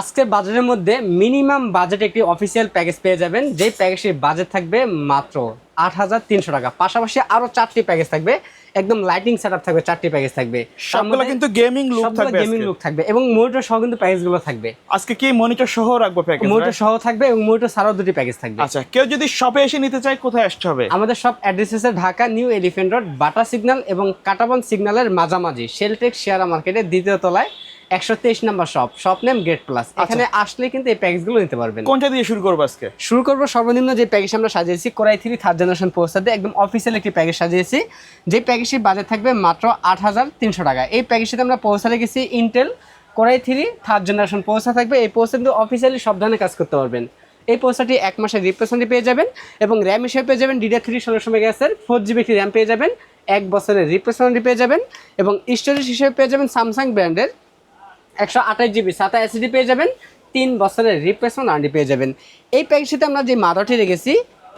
আজকের বাজারের মধ্যে মিনিমাম বাজেট একটি অফিসিয়াল প্যাকেজ পেয়ে যাবেন, যেই প্যাকেজের বাজেট থাকবে মাত্র ৮,৩০০ টাকা। পাশাপাশি আরো 4টি প্যাকেজ থাকবে, একদম লাইটিং সেটআপ থাকবে, 4টি প্যাকেজ থাকবে, সবগুলো কিন্তু গেমিং লুক থাকবে, গেমিং লুক থাকবে এবং মনিটর সহ কিন্তু প্যাকেজগুলো থাকবে। আজকে কি মনিটর সহ রাখবো প্যাকেজ? মনিটর সহ থাকবে এবং মনিটর ছাড়াও 2টি প্যাকেজ থাকবে। আচ্ছা, কেউ যদি শপে এসে নিতে চায় কোথায় আসতে হবে? আমাদের সব অ্যাড্রেস আছে ঢাকা নিউ এলিফ্যান্ট রোড, বাটা সিগন্যাল এবং কাটাবন সিগন্যালের মাঝামাঝি শেলটেক শেয়ারা মার্কেটের 2য় তলায় 123 নম্বর শপ নেম গেট প্লাস। এখানে আসলে কিন্তু এই প্যাকেজগুলো নিতে পারবেন। কোনটা দিয়ে শুরু করবো আজকে? শুরু করবো সর্বনিম্ন যে প্যাকেজ আমরা সাজিয়েছি কোরাই 3 থার্ড জেনারেশন প্রসেসর দিয়ে একদম অফিসিয়াল একটি প্যাকেজ সাজিয়েছি, যে প্যাকেজটির বাজেট থাকবে মাত্র ৮,৩০০ টাকা। এই প্যাকেজটিতে আমরা প্রসেসর রেখেছি Intel core i 3 third generation processor থাকবে। এই প্রসেসর কিন্তু অফিসিয়ালি সব ধরনের কাজ করতে পারবেন। এই প্রসেসরটি 1 মাসের রিপ্লেসমেন্ট পেয়ে যাবেন এবং র্যাম হিসেবে পেয়ে যাবেন DDR3 1600 মেগাহার্টজের 4GB একটি র্যাম পেয়ে যাবেন, 1 বছরের রিপ্লেসমেন্ট পেয়ে যাবেন এবং স্টোরেজ হিসেবে পেয়ে যাবেন স্যামসাং ব্র্যান্ডের 128GB SATA SSD পেয়ে যাবেন, 3 বছরের রিপ্লেসমেন্ট ওয়ারেন্টি পেয়ে যাবেন। এই প্যাকেজটিতে আমরা যে মাদারটি রেখেছি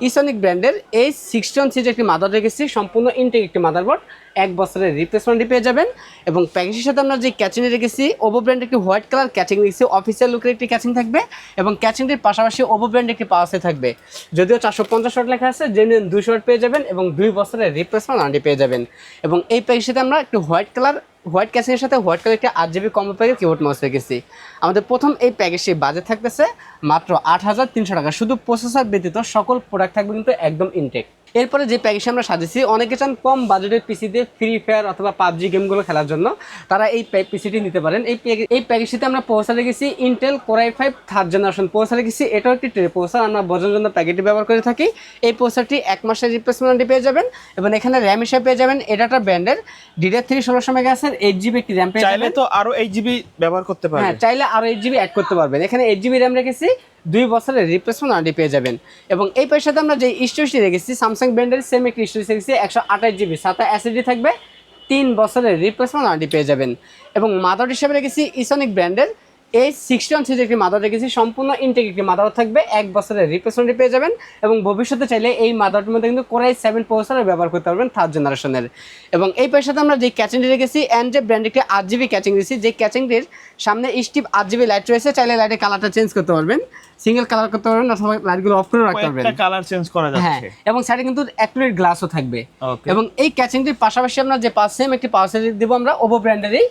ইসনিক ব্র্যান্ডের A61 সিরিজের একটি মাদার রেখেছি, সম্পূর্ণ ইনটেক একটি মাদারবোর্ড, 1 বছরের রিপ্লেসমেন্ট পেয়ে যাবেন এবং প্যাকেজের সাথে আমরা যে ক্যাচিং রেখেছি ওভো ব্র্যান্ডের একটি হোয়াইট কালার ক্যাচিং রেখেছি, অফিসিয়াল লুকের একটি ক্যাচিং থাকবে এবং ক্যাচিংটির পাশাপাশি ওভো ব্র্যান্ডের একটি পাওয়ার থাকবে। যদিও 450 ওয়াট লেখা আছে, জেনুইন 200 ওয়াট পেয়ে যাবেন এবং 2 বছরের রিপ্লেসমেন্ট ওয়ারেন্টি পেয়ে যাবেন। এবং এই প্যাকেজটিতে আমরা একটু হোয়াইট ক্যাচিংয়ের সাথে হোয়াইট কালার একটি 8GB কম্বো প্যাকের কিবোর্ড মাউস রেখেছি। আমাদের প্রথম এই প্যাকেজটি বাজেট থাকতেছে মাত্র ৮,৩০০ টাকা। শুধু প্রসেসর ব্যতীত সকল প্রোডাক্ট থাকবে কিন্তু একদম ইনটেক। এরপরে যে প্যাকেজটি আমরা সাজিয়েছি, অনেকে চান কম বাজেটের পিসি দিয়ে ফ্রি ফায়ার অথবা পাবজি গেমগুলো খেলার জন্য, তারা এই পিসিটি নিতে পারেন। এই প্যাকেজটিতে আমরা প্রসেসর রেখেছি Intel core i 5 third generation processor রেখেছি। এটাও একটি ট্রে প্রসেসর, আমরা বোঝার জন্য প্যাকেটটি ব্যবহার করে থাকি। এই প্রসেসরটি 1 মাসের রিপ্লেসমেন্ট পেয়ে যাবেন এবং এখানে র্যাম হিসেবে পেয়ে যাবেন এডাটা ব্র্যান্ডের DDR3 1600 মেগাহার্টজের 8GB একটি র্যাম পেয়ে যাবেন। চাইলে তো আরো 8GB ব্যবহার করতে পারবেন। হ্যাঁ, চাইলে আরো 8GB অ্যাড করতে পারবেন। এখানে 8GB র্যাম রেখেছি, 2 বছরের রিপ্লেসমেন্ট ওয়ারেন্টি পেয়ে যাবেন এবং এই পয়সাতে আমরা যে স্টোরেজটি রেখেছি স্যামসাং ব্র্যান্ডের সেম একটি স্টোরেজ রেখেছি, 128GB SATA SSD থাকবে, 3 বছরের রিপ্লেসমেন্ট ওয়ারেন্টি পেয়ে যাবেন এবং মাদার হিসেবে রেখেছি ইসনিক ব্র্যান্ডের A61 সিরিজের একটি মাদার রেখেছি, সম্পূর্ণ ইনটেক একটি মাদার থাকবে, 1 বছরের রিপ্লেসমেন্ট পেয়ে যাবেন এবং ভবিষ্যতে চাইলে এই মাদারটির মধ্যে কিন্তু কোরাই 7 প্রসেসর ব্যবহার করতে পারবেন থার্ড জেনারেশনের। এবং এই পয়সাতে আমরা যে ক্যাচিংটি রেখেছি এনজে ব্র্যান্ড একটি 8GB ক্যাচিং রেখেছি, যে ক্যাচিংটির সামনে স্টিপ 8GB লাইট রয়েছে, চাইলে লাইটের কালারটা চেঞ্জ করতে পারবেন, সিঙ্গেল কালার করতে পারবেন অথবা লাইটগুলো অফ করে রাখতে পারবেন, একটা কালার চেঞ্জ করা হ্যাঁ। যাচ্ছে এবং সাইডে কিন্তু অ্যাক্রিলিক গ্লাসও থাকবে। এবং এই ক্যাচিংটির পাশাপাশি আমরা যে সেম একটি পাওয়ার সাইড দেবো আমরা ওভো ব্র্যান্ডেরই,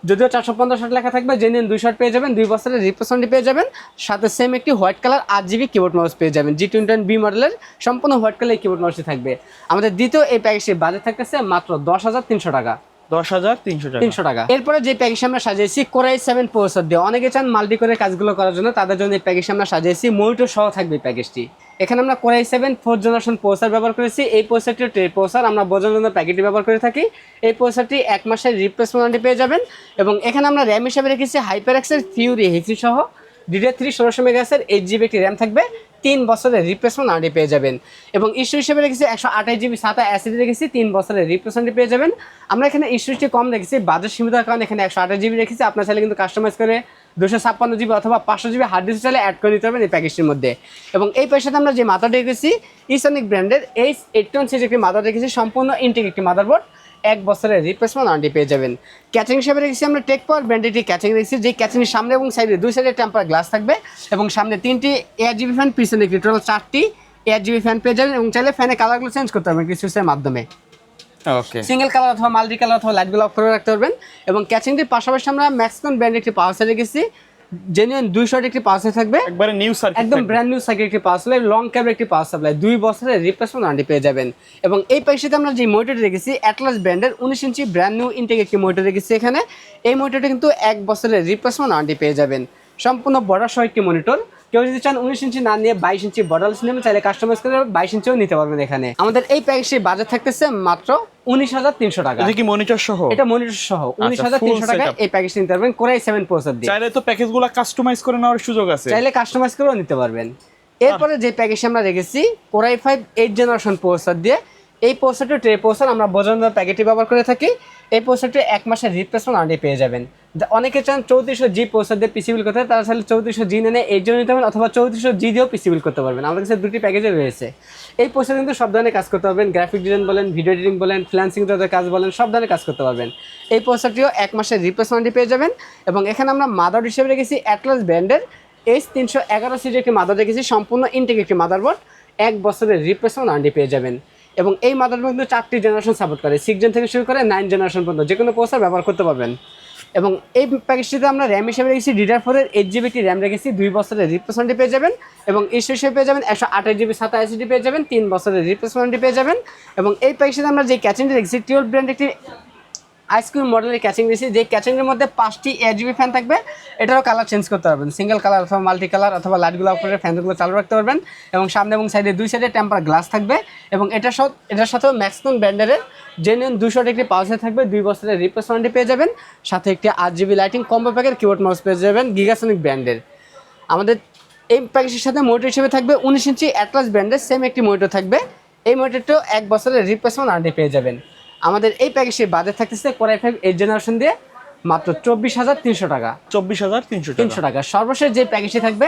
যদিও 450 ওয়াট লেখা থাকবে, জেনুইন 200 ওয়াট পেয়ে যাবেন, 2 বছরের রিপ্লেসমেন্ট পেয়ে যাবেন, সাথে সেম একটি white colour 8GB keyboard mouse পেয়ে যাবেন। G21B মডেলের সম্পূর্ণ হোয়াইট কালার কিবোর্ড মাউসটি থাকবে। আমাদের দ্বিতীয় এই প্যাকেজটির বাজেট থাকতেছে মাত্র 10,300 টাকা। 10,300 টাকা। এরপরে যে প্যাকেজ আমরা সাজিয়েছি কোরাই 7 প্রসেসর দিয়ে, অনেকে চান মাল্টি কোরের কাজগুলো করার জন্য, তাদের জন্য এই প্যাকেজ আমরা সাজিয়েছি, মনিটর সহ থাকবে এই প্যাকেজটি। এখানে আমরা কোরাই 7 4th জেনারেশন প্রসেসর ব্যবহার করেছি। এই প্রসেসরটি ট্রে প্রসেসর, আমরা বোঝার জন্য প্যাকেটটি ব্যবহার করে থাকি। এই প্রসেসরটি 1 মাসের রিপ্লেসমেন্ট ওয়ারেন্টি পেয়ে যাবেন এবং এখানে আমরা র্যাম হিসেবে রেখেছি হাইপারএক্সের ফিউরি হিসি সহ DDR3 1600 মেগাহার্টজের 8GB একটি র্যাম থাকবে, 3 বছরের রিপ্লেসমেন্ট ওয়ারেন্টি পেয়ে যাবেন এবং স্টোরেজ হিসেবে রেখেছি 128GB SATA SSD রেখেছি, 3 বছরের রিপ্লেসমেন্ট পেয়ে যাবেন। আমরা এখানে স্টোরেজটি কম রেখেছি, বাজেট সীমিতার কারণে এখানে 128GB রেখেছি। আপনার চাইলে কিন্তু কাস্টমাইজ করে 256GB অথবা 500GB হার্ড ডিস্ক চাইলে অ্যাড করে দিতে পারবেন এই প্যাকেজটির মধ্যে। এবং এই পয়সাতে আমরা যে মাদার রেখেছি ইসনিক ব্র্যান্ডের A81 সিরিজের একটি মাদার রেখেছি, সম্পূর্ণ ইনটেক একটি মাদারবোর্ড, 1 বছরের রিপ্লেসমেন্ট ওয়ারেন্টি পেয়ে যাবেন। ক্যাচিং হিসেবে রেখেছি আমরা টেক পাওয়ার ব্র্যান্ডের একটি ক্যাচিং রেখেছি, যে ক্যাচিংয়ের সামনে এবং সাইডে 2 সাইডে টেম্পার গ্লাস থাকবে এবং সামনে 3টি ARGB ফ্যান, পিছনে একটি, টোটাল 4টি ARGB ফ্যান পেয়ে যাবেন এবং চাইলে ফ্যানের কালারগুলো চেঞ্জ করতে পারবেন সুইচের মাধ্যমে, সিঙ্গেল কালার অথবা মাল্টি কালার অথবা লাইটগুলো অফ করে রাখতে পারবেন। এবং ক্যাচিংটির পাশাপাশি আমরা ম্যাক্সকন ব্র্যান্ডের একটি পাওয়ার সাইড রেখেছি, জেনুইন 200 ওয়াট একটি পাওয়ার সাইড থাকবে, একবারে নিউ সার্কিট, একদম ব্র্যান্ড নিউ সার্কিট একটি পাওয়ার সাপ্লাই, লং কেবল একটি পাওয়ার সাপ্লাই, 2 বছরের রিপ্লেসমেন্ট ওয়ারেন্টি পেয়ে যাবেন। এবং এই প্যাকেজটিতে আমরা যে মনিটরটি রেখেছি অ্যাটলাস ব্র্যান্ডের 19 ইঞ্চি ব্র্যান্ড নিউ ইনটেক একটি মনিটর রেখেছি এখানে। এই মনিটরটি কিন্তু 1 বছরের রিপ্লেসমেন্ট ওয়ারেন্টি পেয়ে যাবেন, সম্পূর্ণ বর্ডার সহ একটি মনিটর। কেউ যদি চান 19 ইঞ্চি না নিয়ে 22 ইঞ্চি বর্ডারলেস নেবেন, চাইলে কাস্টমাইজ করে 22 ইঞ্চিও নিতে পারবেন। এখানে আমাদের এই প্যাকেজটির বাজেট থাকতেছে মাত্র 19,300 টাকা। এটা কি মনিটর সহ? এটা মনিটর সহ 19,300 টাকা এই প্যাকেজটি নিতে পারবেন কোরাই 7 প্রসেসর দিয়ে। চাইলে তো প্যাকেজগুলো কাস্টমাইজ করে নেওয়ার সুযোগ আছে, চাইলে কাস্টমাইজ করেও নিতে পারবেন। এরপরে যে প্যাকেজ আমরা রেখেছি কোরাই 5 8th জেনারেশন প্রসেসর দিয়ে, এই প্রসেসরটি ট্রে প্রসেসর, আমরা বোঝানোর প্যাকেটটি ব্যবহার করে থাকি। এই প্রসেসরটি 1 মাসের রিপ্লেসমেন্ট ওয়ারেন্টি পেয়ে যাবেন। অনেকে চান 3400G প্রসেসর দিয়ে পিসি বিল করতে, তারা চাইলে 3400G নিয়ে এই জন্য নিতে পারেন, অথবা 3400G দিয়েও পিসি বিল করতে পারবেন। আমাদের কাছে দুটি প্যাকেজে রয়েছে। এই প্রসেসর কিন্তু সব ধরনের কাজ করতে পারবেন, গ্রাফিক ডিজাইন বলেন, ভিডিও এডিটিং বলেন, ফ্রিল্যান্সিং কাজ বলেন, সব ধরনের কাজ করতে পারবেন। এই প্রসেসরটিও 1 মাসের রিপ্লেসমেন্ট ওয়ারেন্টি পেয়ে যাবেন। এবং এখানে আমরা মাদার হিসেবে রেখেছি অ্যাটলাস ব্র্যান্ডের H311 সিরিজের একটি মাদার রেখেছি, সম্পূর্ণ ইনটেক একটি মাদারবোর্ড, 1 বছরের রিপ্লেসমেন্ট ওয়ারেন্টি পেয়ে যাবেন। এবং এই মাদারবোর্ড কিন্তু 4টি জেনারেশন সাপোর্ট করে, 6 জেন থেকে শুরু করে 9 জেনারেশন পর্যন্ত যে কোনো প্রসেসর ব্যবহার করতে পারবেন। এবং এই প্যাকেজটিতে আমরা র্যাম হিসেবে রেখেছি DDR4 এর 8GB র্যাম রেখেছি, 2 বছরের রিপ্লেসমেন্ট পেয়ে যাবেন। এবং স্টোরেজ হিসেবে পেয়ে যাবেন 128GB 27GB পেয়ে যাবেন, 3 বছরের রিপ্লেসমেন্ট পেয়ে যাবেন। এবং এই প্যাকেজটিতে আমরা যে ক্যাচিংটি রেখেছি টিওল ব্র্যান্ড একটি আইসক্রিম মডেলের ক্যাচিং দিয়েছি, যে ক্যাচিংয়ের মধ্যে 5টি RGB ফ্যান থাকবে। এটারও কালার চেঞ্জ করতে পারবেন, সিঙ্গেল কালার অথবা মাল্টি কালার, অথবা লাইটগুলো অফ করে ফ্যানগুলো চালু রাখতে পারবেন। এবং সামনে এবং সাইডে 2 সাইডে টেম্পার গ্লাস থাকবে। এবং এটার সাথেও ম্যাক্সিমাম ব্র্যান্ডের জেনুইন 200 ডিগ্রি পাওয়ার থাকবে, 2 বছরের রিপ্লেসমেন্ট পেয়ে যাবেন। সাথে একটি 8GB লাইটিং কম্বো প্যাকের কিবোর্ড মাউস পেয়ে যাবেন গিগাসনিক ব্র্যান্ডের। আমাদের এই প্যাকেজের সাথে মনিটর হিসেবে থাকবে 19 ইঞ্চি অ্যাটলাস ব্র্যান্ডের সেম একটি মনিটর থাকবে। এই মনিটরটাও 1 বছরের রিপ্লেসমেন্ট ওয়ারেন্টি পেয়ে যাবেন। আমাদের এই প্যাকেজের বাজেট থাকতেছে Core i5 8 জেনারেশন দিয়ে মাত্র 24,300 টাকা। 24,300 টাকা। সর্বশেষ যে প্যাকেজটি থাকবে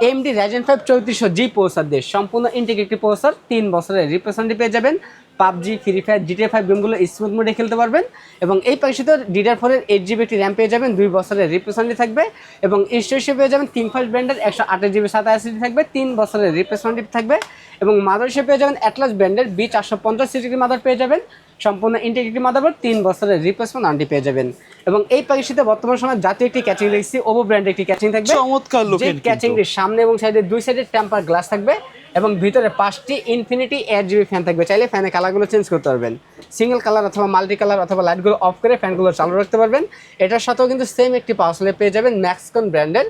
AMD Ryzen 5 3400G প্রসেসর দিয়ে সম্পূর্ণ ইন্টিগ্রেটেড প্রসেসর, 3 বছরের রিপ্লেসমেন্ট পেয়ে যাবেন। পাবজি, ফ্রি ফায়ার, GTA 5 গেমগুলো স্মুথ মোডে খেলতে পারবেন। এবং এই প্যাকেজটিতে DDR4 এর 8GB র্যাম পেয়ে যাবেন, 2 বছরের রিপ্লেসমেন্ট থাকবে। এবং স্টোরেজ পেয়ে যাবেন ThinkPad ব্র্যান্ডের 128GB 27GB থাকবে, 3 বছরের রিপ্লেসমেন্ট থাকবে। এবং মাদার হিসেবে পেয়ে যাবেন অ্যাটলাস ব্র্যান্ডের B450 সিরিজের মাদার পেয়ে যাবেন, সম্পূর্ণ ইন্টিগ্রেটেড মাদারবোর্ড, 3 বছরের রিপ্লেসমেন্ট ওয়ারেন্টি পেয়ে যাবেন। এবং এই প্যাকেজটিতে বর্তমান সময় জাতীয় একটি ক্যাচিং রেখেছি, ওভো ব্র্যান্ডের একটি ক্যাচিং থাকবে, চমৎকার লুকের কিন্তু। ক্যাচিংটির সামনে এবং সাইডে 2 সাইডে টেম্পার গ্লাস থাকবে। এবং ভিতরে 5টি ইনফিনিটি RGB ফ্যান থাকবে, চাইলে ফ্যানের কালারগুলো চেঞ্জ করতে পারবেন, সিঙ্গেল কালার অথবা মাল্টি কালার, অথবা লাইটগুলো অফ করে ফ্যানগুলো চালু রাখতে পারবেন। এটার সাথেও কিন্তু সেম একটি পাওয়ার সাপ্লাই পেয়ে যাবেন, ম্যাক্সকন ব্র্যান্ডের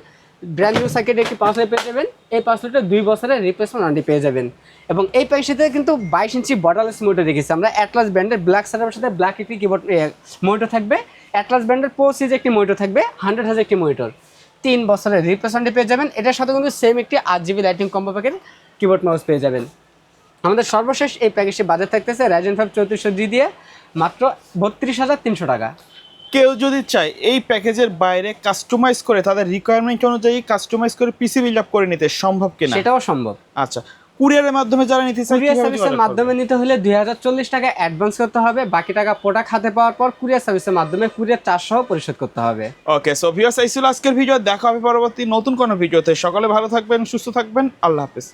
ব্র্যান্ড নিউ সার্কিটের একটি পাওয়ার সাপ্লাই পেয়ে যাবেন। এই পাওয়ার সাপ্লাইটা 2 বছরের রিপ্লেসমেন্ট ওয়ারেন্টি পেয়ে যাবেন। এবং এই প্যাকেজটিতে কিন্তু 22 ইঞ্চি বর্ডারলেস মনিটর রেখেছি আমরা, অ্যাটলাস ব্র্যান্ডের ব্ল্যাক সেটআপের সাথে ব্ল্যাক একটি কিবোর্ড মনিটর থাকবে। অ্যাটলাস ব্র্যান্ডের প্রো সিরিজ একটি মনিটর থাকবে, 100Hz একটি মনিটর, 3 বছরের রিপ্লেসমেন্ট পেয়ে যাবেন। এটার সাথে কিন্তু সেম একটি 8GB লাইটিং কম্বো প্যাকের কিবোর্ড মাউস পেয়ে যাবেন। আমাদের সর্বশেষ এই প্যাকেজটি বাজেট থাকতেছে Ryzen 5 3400G দিয়ে মাত্র 32,300 টাকা। কেউ যদি চায় এই প্যাকেজের বাইরে কাস্টমাইজ করে তাদের রিকোয়ারমেন্ট অনুযায়ী কাস্টমাইজ করে পিসি বিল্ড আপ করে নিতে সম্ভব কিনা? সেটাও সম্ভব। আচ্ছা, কুরিয়ারের মাধ্যমে যারা নিতে চায়, কুরিয়ার সার্ভিসের মাধ্যমে নিতে হলে 2040 টাকা অ্যাডভান্স করতে হবে, বাকি টাকা প্রোডাক্ট হাতে পাওয়ার পর কুরিয়ার সার্ভিসের মাধ্যমে কুরিয়ার চার্জ সহ পরিশোধ করতে হবে। ওকে, সো ভিউয়ার্স, এই ছিল আজকের ভিডিও। দেখা হবে পরবর্তী নতুন কোনো ভিডিওতে। সকলে ভালো থাকবেন, সুস্থ থাকবেন, আল্লাহ হাফেজ।